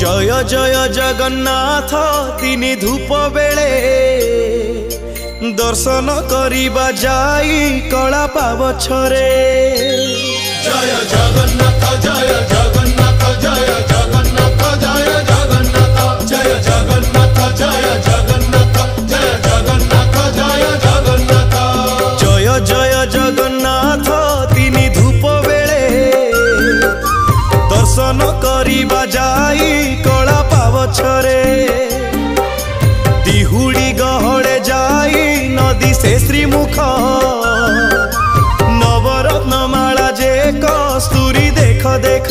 जय जय जगन्नाथ तीन धूप बेले दर्शन करिबा जाई कला पावछरे। जय जगन्नाथ जय जगन्नाथ जय जगन्नाथ जय जगन्नाथ जय जगन्नाथ जय जगन्नाथ जय जगन्नाथ जय जगन्नाथ। जय जय जगन्नाथ तीन धूप बेले दर्शन करिबा जाई कला पावछरे। दिहुड़ी गहड़े जाई नदी से श्रीमुख नवरत्न माला जे कस्तूरी देख देख।